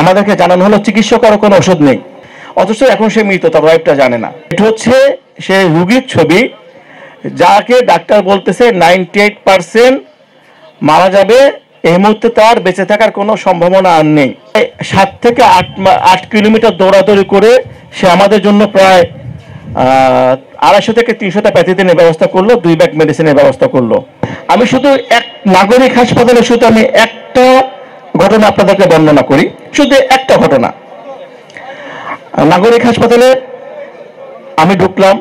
আমাদেরকে জানানো হলো চিকিৎসকের কোনো ওষুধ নেই, অথচ এখন সে মৃত, তার ওয়াইফটা জানে না। এটা হচ্ছে সে রুগীর ছবি, যাকে ডাক্তার বলতেছে 98% মারা যাবে, এই মুহূর্তে তার বেঁচে থাকার কোনো সম্ভাবনা আর নেই। 7 থেকে 8 কিলোমিটার দৌড়াদৌড়ি করে সে আমাদের জন্য প্রায় 250 থেকে 300টা প্যাথিদিনের ব্যবস্থা করলো, 2 ব্যাগ মেডিসিনের ব্যবস্থা করলো। আমি শুধু এক নাগরিক হাসপাতালে শুধু আমি একটা ঘটনা আপনাদেরকে বর্ণনা করি, শুধু একটা ঘটনা। নাগরিক হাসপাতালে আমি ঢুকলাম,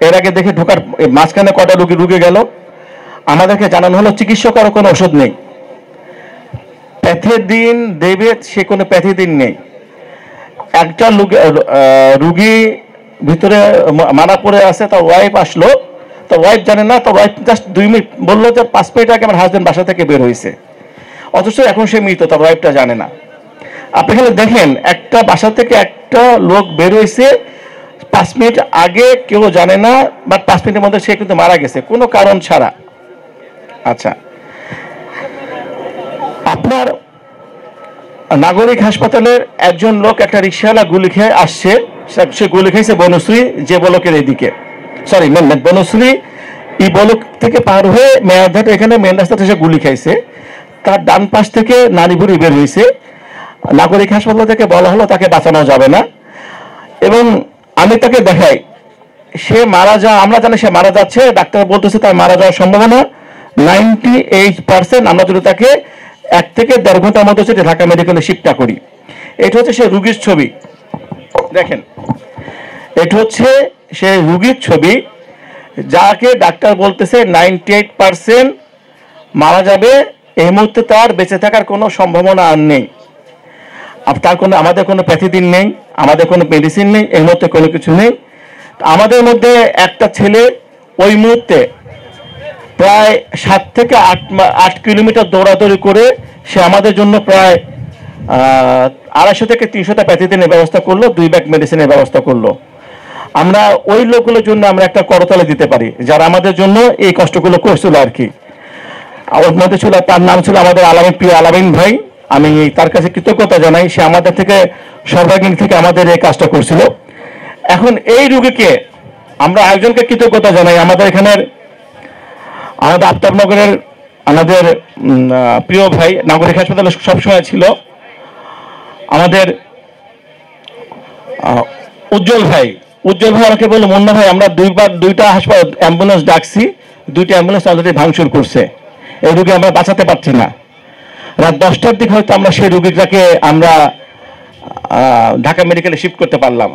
এর আগে দেখে ঢোকার মাঝখানে কটা রুগী ঢুকে গেল। আমাদেরকে জানানো হলো চিকিৎসকের কোনো ওষুধ নেই, প্যাথিদিন দেবে, সে কোনো প্যাথিদিন নেই। একটা রুগী ভিতরে মারা পড়ে আছে, তার ওয়াইফ আসলো, তার ওয়াইফ জানে না, তার ওয়াইফ জাস্ট 2 মিনিট বললো যে 5 মিনিট আগে আমার হাজবেন্ড বাসা থেকে বের হয়েছে, অথচ এখন সে মৃত, তার ওয়াইফটা জানে না। আপনি এখানে দেখেন, একটা বাসা থেকে একটা লোক বের হয়েছে 5 মিনিট আগে, কেউ জানে না, বাট 5 মিনিটের মধ্যে সে কিন্তু মারা গেছে কোনো কারণ ছাড়া। আচ্ছা, আপনার নাগরিক হাসপাতালের একজন লোক, একটা রিক্সাওয়ালা গুলি খেয়ে আসছে, সে গুলি খেয়েছে বনশ্রী যে বলকের এদিকে, সরি বনশ্রী ই বলক থেকে পার হয়ে মেয়ারঘাট, এখানে মেন রাস্তা থেকে গুলি খাইছে। তার ডান পাশ থেকে নারীভুরি বের হয়েছে। নাগরিক হাসপাতাল থেকে বলা হলো তাকে বাঁচানো যাবে না, এবং আমি তাকে দেখাই সে মারা আমরা জানি সে মারা যাচ্ছে, ডাক্তার বলতেছে তার মারা যাওয়ার সম্ভাবনা 98%। আমরা যদি তাকে 1 থেকে 1.5 ঘন্টার মধ্যে যদি ঢাকা মেডিকেলে শিফট না করি। এটা হচ্ছে সে রুগীর ছবি, দেখেন, এটা হচ্ছে সে রুগীর ছবি, যাকে ডাক্তার বলতেছে 98% মারা যাবে, এই মুহূর্তে তার বেঁচে থাকার কোনো সম্ভাবনা আর নেই। তার কোনো, আমাদের কোনো প্যাথিদিন নেই, আমাদের কোনো মেডিসিন নেই, এই মুহূর্তে কোনো কিছু নেই। আমাদের মধ্যে একটা ছেলে ওই মুহূর্তে প্রায় 7 থেকে 8 কিলোমিটার দৌড়াদৌড়ি করে সে আমাদের জন্য প্রায় 250 থেকে 300টা প্যাথিদিনের ব্যবস্থা করলো, 2 ব্যাগ মেডিসিনের ব্যবস্থা করলো। আমরা ওই লোকগুলোর জন্য আমরা একটা করতালি দিতে পারি, যারা আমাদের জন্য এই কষ্টগুলো করছিল আর কি। ওর মধ্যে ছিল, তার নাম ছিল আমাদের প্রিয় আলামিন ভাই। আমি তার কাছে কৃতজ্ঞতা জানাই, সে আমাদের থেকে সর্বাঙ্গীন থেকে আমাদের এই কাজটা করছিল। এখন এই রোগীকে আমরা একজনকে কৃতজ্ঞতা জানাই, আমাদের এখানের আমাদের আফতাবনগরের আমাদের প্রিয় ভাই, নাগরিক হাসপাতালে সবসময় ছিল আমাদের উজ্জ্বল ভাই। আমাকে বললো, মুন্না ভাই আমরা 2টা হাসপাতাল অ্যাম্বুলেন্স ডাকছি, 2টা অ্যাম্বুলেন্স অলরেডি ভাঙচুর করছে, এই রোগী আমরা বাঁচাতে পারছি না। রাত 10টার দিকে হয়তো আমরা সেই রোগীটাকে আমরা ঢাকা মেডিকেলে শিফট করতে পারলাম।